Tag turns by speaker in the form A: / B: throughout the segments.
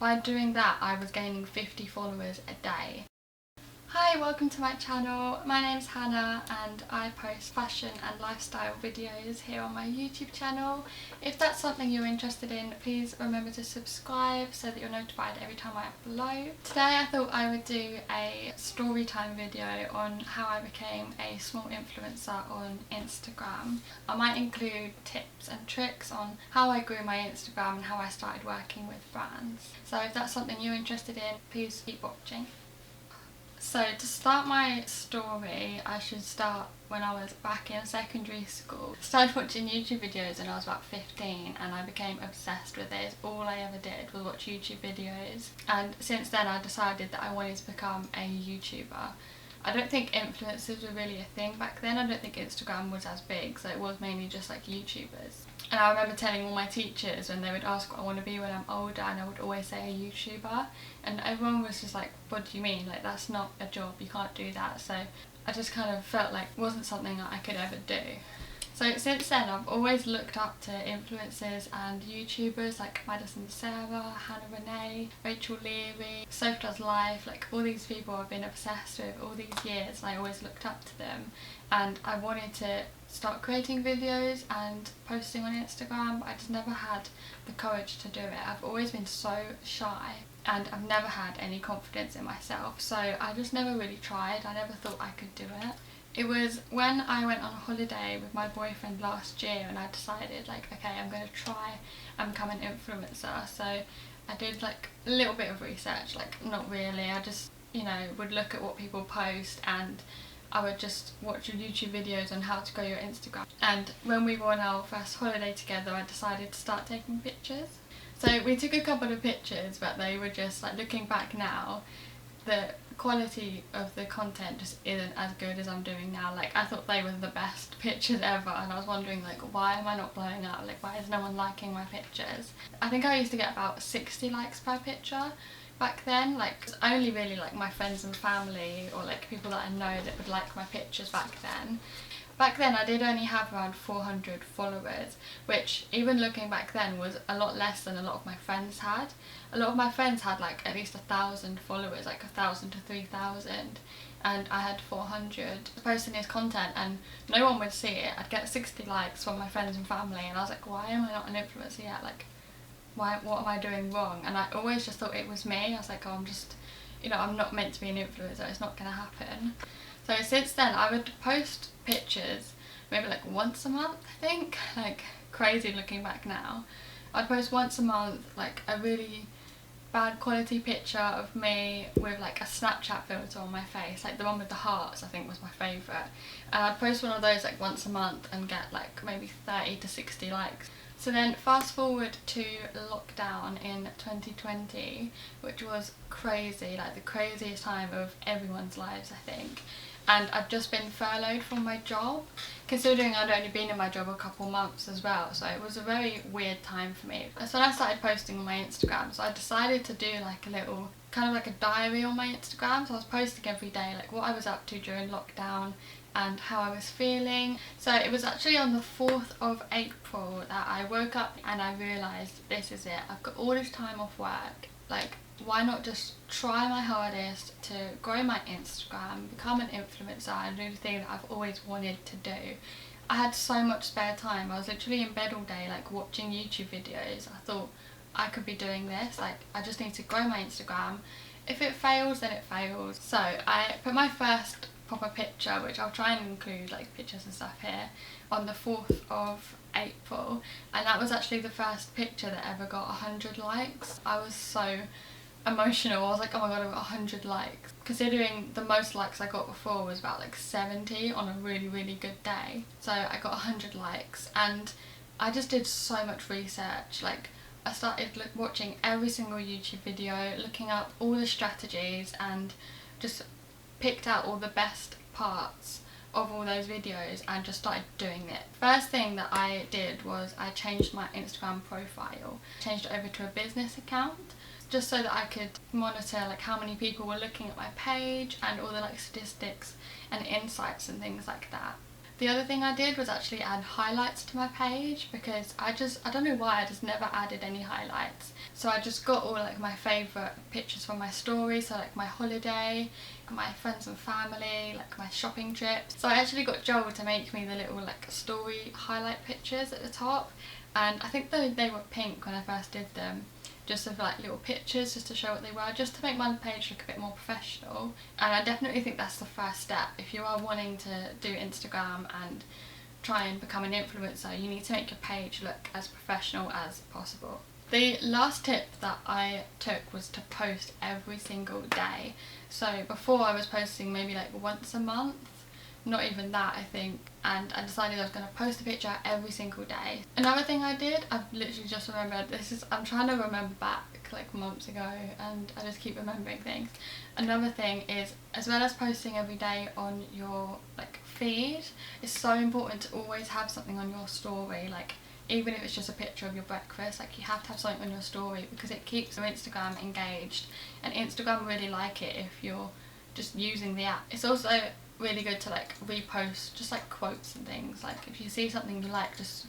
A: by doing that I was gaining 50 followers a day. Hi, welcome to my channel. My name's Hannah and I post fashion and lifestyle videos here on my YouTube channel. If that's something you're interested in, please remember to subscribe so that you're notified every time I upload. Today I thought I would do a story time video on how I became a small influencer on Instagram. I might include tips and tricks on how I grew my Instagram and how I started working with brands. So if that's something you're interested in, please keep watching. So to start my story, I should start when I was back in secondary school. I started watching YouTube videos when I was about 15 and I became obsessed with it. All I ever did was watch YouTube videos, and since then I decided that I wanted to become a YouTuber. I don't think influencers were really a thing back then. I don't think Instagram was as big, so it was mainly just like YouTubers. And I remember telling all my teachers when they would ask what I want to be when I'm older, and I would always say a YouTuber, and everyone was just like, what do you mean, like that's not a job, you can't do that. So I just kind of felt like it wasn't something that I could ever do. So since then I've always looked up to influencers and YouTubers like Madison Sarah, Hannah Renee, Rachel Leary, Soph Does Life, like all these people I've been obsessed with all these years, and I always looked up to them. And I wanted to start creating videos and posting on Instagram, but I just never had the courage to do it. I've always been so shy and I've never had any confidence in myself, so I just never really tried. I never thought I could do it. It was when I went on a holiday with my boyfriend last year and I decided like, okay, I'm going to try and become an influencer. So I did like a little bit of research, like not really, I just, you know, would look at what people post and I would just watch YouTube videos on how to grow your Instagram. And when we were on our first holiday together, I decided to start taking pictures. So we took a couple of pictures, but they were just like, looking back now, the quality of the content just isn't as good as I'm doing now. Like I thought they were the best pictures ever, and I was wondering like, why am I not blowing up? Like why is no one liking my pictures? I think I used to get about 60 likes per picture back then. Like it's only really like my friends and family or like people that I know that would like my pictures back then. Back then I did only have around 400 followers, which even looking back then was a lot less than a lot of my friends had. A lot of my friends had like at least 1,000 followers, like 1,000 to 3,000, and I had 400. Posting this content and no one would see it. I'd get 60 likes from my friends and family and I was like, why am I not an influencer yet? Like what am I doing wrong? And I always just thought it was me. I was like, oh, I'm just, you know, I'm not meant to be an influencer, it's not gonna happen. So since then I would post pictures maybe like once a month, I think, like crazy looking back now. I'd post once a month like a really bad quality picture of me with like a Snapchat filter on my face, like the one with the hearts I think was my favourite, and I'd post one of those like once a month and get like maybe 30 to 60 likes. So then fast forward to lockdown in 2020, which was crazy, like the craziest time of everyone's lives I think. And I'd just been furloughed from my job, considering I'd only been in my job a couple months as well, so it was a very weird time for me. That's when I started posting on my Instagram, so I decided to do like a little, kind of like a diary on my Instagram. So I was posting every day like what I was up to during lockdown and how I was feeling. So it was actually on the 4th of April that I woke up and I realised this is it, I've got all this time off work, like why not just try my hardest to grow my Instagram, become an influencer and do the thing that I've always wanted to do. I had so much spare time. I was literally in bed all day like watching YouTube videos. I thought I could be doing this, like I just need to grow my Instagram. If it fails then it fails. So I put my first proper picture, which I'll try and include like pictures and stuff here, on the 4th of April, and that was actually the first picture that ever got 100 likes. I was so emotional. I was like, oh my god, I got 100 likes. Considering the most likes I got before was about like 70 on a really good day. So I got 100 likes and I just did so much research. Like I started watching every single YouTube video, looking up all the strategies and just picked out all the best parts of all those videos and just started doing it. First thing that I did was I changed my Instagram profile, changed it over to a business account, just so that I could monitor like how many people were looking at my page and all the like statistics and insights and things like that. The other thing I did was actually add highlights to my page, because I don't know why, I just never added any highlights. So I just got all like my favourite pictures from my story, so like my holiday, my friends and family, like my shopping trips. So I actually got Joel to make me the little like story highlight pictures at the top, and I think they were pink when I first did them, just of like little pictures just to show what they were, just to make my page look a bit more professional. And I definitely think that's the first step. If you are wanting to do Instagram and try and become an influencer, you need to make your page look as professional as possible. The last tip that I took was to post every single day. So before I was posting maybe like once a month, not even that I think, and I decided I was going to post a picture every single day. Another thing I did, I've literally just remembered, I'm trying to remember back like months ago and I just keep remembering things. Another thing is, as well as posting every day on your like feed, it's so important to always have something on your story, like even if it's just a picture of your breakfast, like you have to have something on your story, because it keeps your Instagram engaged, and Instagram really like it if you're just using the app. It's also really good to like repost just like quotes and things. Like if you see something you like, just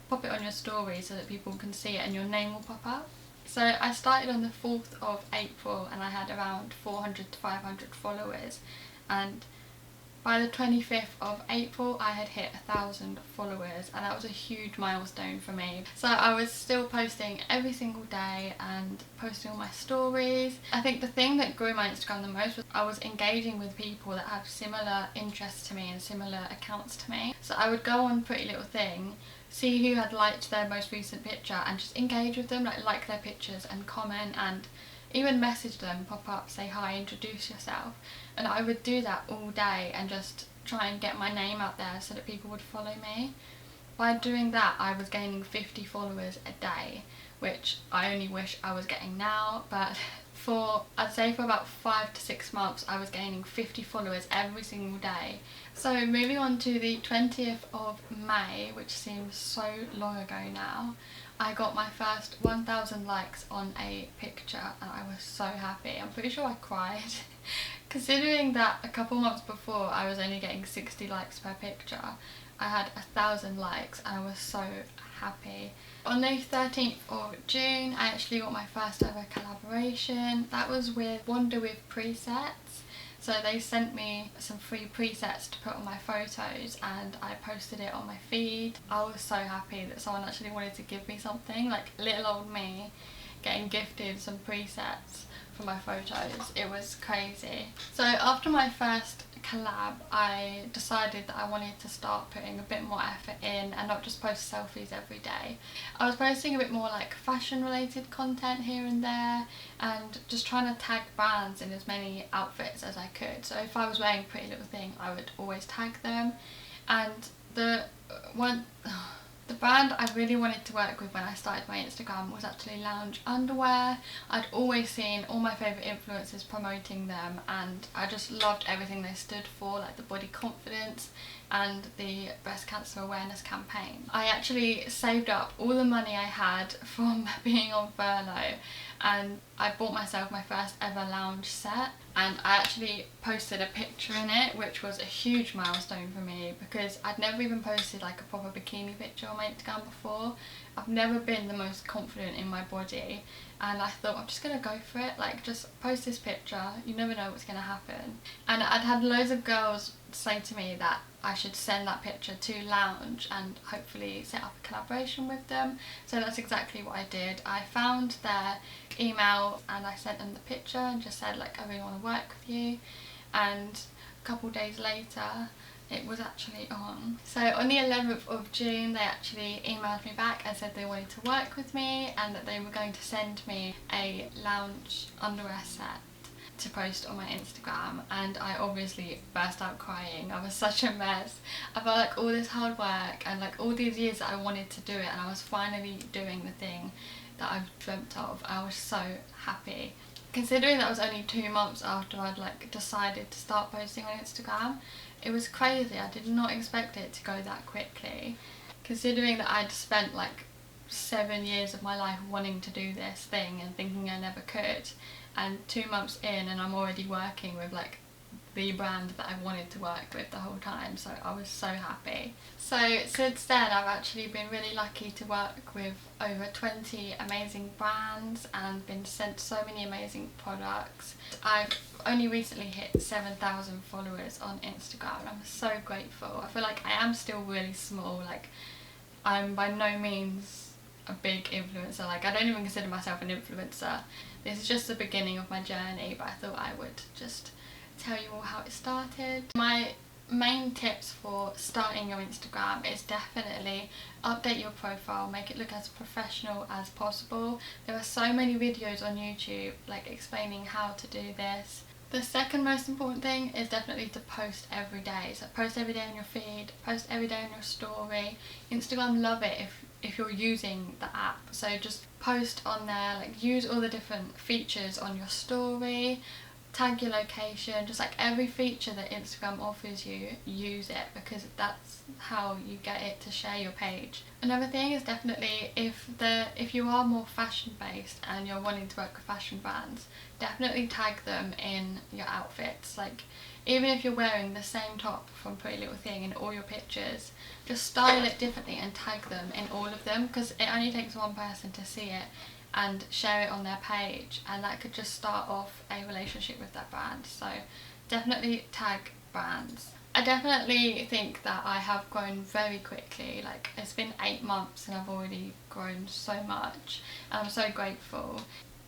A: pop it on your story so that people can see it and your name will pop up. So I started on the 4th of April and I had around 400 to 500 followers, and by the 25th of April I had hit 1,000 followers, and that was a huge milestone for me. So I was still posting every single day and posting all my stories. I think the thing that grew my Instagram the most was I was engaging with people that have similar interests to me and similar accounts to me. So I would go on Pretty Little Thing, see who had liked their most recent picture and just engage with them, like their pictures and comment and even message them, pop up, say hi, introduce yourself. And I would do that all day and just try and get my name out there so that people would follow me. By doing that I was gaining 50 followers a day, which I only wish I was getting now, but I'd say for about 5 to 6 months I was gaining 50 followers every single day. So moving on to the 20th of May, which seems so long ago now, I got my first 1,000 likes on a picture and I was so happy. I'm pretty sure I cried considering that a couple months before I was only getting 60 likes per picture. I had 1,000 likes and I was so happy. On the 13th of June I actually got my first ever collaboration. That was with Wander with Presets. So they sent me some free presets to put on my photos and I posted it on my feed. I was so happy that someone actually wanted to give me something, like little old me getting gifted some presets for my photos. It was crazy. So after my first collab I decided that I wanted to start putting a bit more effort in and not just post selfies every day. I was posting a bit more like fashion related content here and there and just trying to tag brands in as many outfits as I could. So if I was wearing Pretty Little Thing I would always tag them. And the brand I really wanted to work with when I started my Instagram was actually Lounge Underwear. I'd always seen all my favourite influencers promoting them and I just loved everything they stood for, like the body confidence and the breast cancer awareness campaign. I actually saved up all the money I had from being on furlough and I bought myself my first ever lounge set, and I actually posted a picture in it, which was a huge milestone for me because I'd never even posted like a proper bikini picture on my Instagram before. I've never been the most confident in my body and I thought I'm just gonna go for it, like just post this picture, you never know what's gonna happen. And I'd had loads of girls say to me that I should send that picture to Lounge and hopefully set up a collaboration with them. So that's exactly what I did. I found their email and I sent them the picture and just said like I really want to work with you, and a couple of days later it was actually on. So on the 11th of June they actually emailed me back and said they wanted to work with me and that they were going to send me a lounge underwear set to post on my Instagram, and I obviously burst out crying. I was such a mess. I felt like all this hard work and like all these years that I wanted to do it and I was finally doing the thing that I've dreamt of. I was so happy. Considering that was only 2 months after I'd like decided to start posting on Instagram, it was crazy. I did not expect it to go that quickly. Considering that I'd spent like 7 years of my life wanting to do this thing and thinking I never could, and 2 months in and I'm already working with like the brand that I wanted to work with the whole time, so I was so happy. So since then I've actually been really lucky to work with over 20 amazing brands and been sent so many amazing products. I've only recently hit 7,000 followers on Instagram and I'm so grateful. I feel like I am still really small, like I'm by no means a big influencer, like I don't even consider myself an influencer. This is just the beginning of my journey, but I thought I would just tell you all how it started. My main tips for starting your Instagram is definitely update your profile, make it look as professional as possible. There are so many videos on YouTube like explaining how to do this. The second most important thing is definitely to post every day. So post every day on your feed, post every day on your story. Instagram love it if you're using the app, so just post on there, like use all the different features on your story, tag your location, just like every feature that Instagram offers you, use it, because that's how you get it to share your page. Another thing is definitely if you are more fashion based and you're wanting to work with fashion brands, definitely tag them in your outfits. Like even if you're wearing the same top from Pretty Little Thing in all your pictures, just style it differently and tag them in all of them, because it only takes one person to see it and share it on their page, and that could just start off a relationship with that brand. So definitely tag brands. I definitely think that I have grown very quickly. Like it's been 8 months and I've already grown so much and I'm so grateful.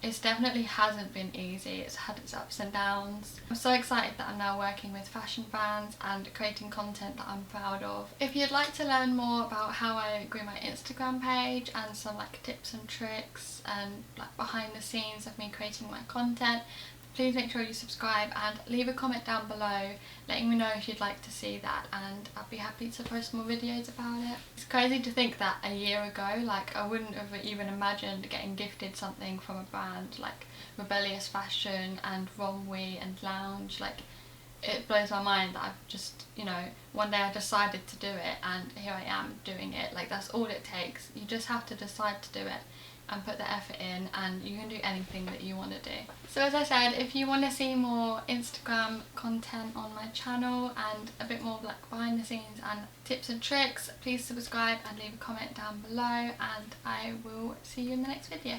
A: It definitely hasn't been easy, it's had its ups and downs. I'm so excited that I'm now working with fashion brands and creating content that I'm proud of. If you'd like to learn more about how I grew my Instagram page and some like tips and tricks and like behind the scenes of me creating my content, please make sure you subscribe and leave a comment down below letting me know if you'd like to see that, and I'll be happy to post more videos about it. It's crazy to think that a year ago, like I wouldn't have even imagined getting gifted something from a brand like Rebellious Fashion and Romwe and Lounge. Like it blows my mind that I've just, you know, one day I decided to do it and here I am doing it. Like that's all it takes. You just have to decide to do it and put the effort in, and you can do anything that you want to do. So as I said, if you want to see more Instagram content on my channel and a bit more like behind the scenes and tips and tricks, please subscribe and leave a comment down below, and I will see you in the next video.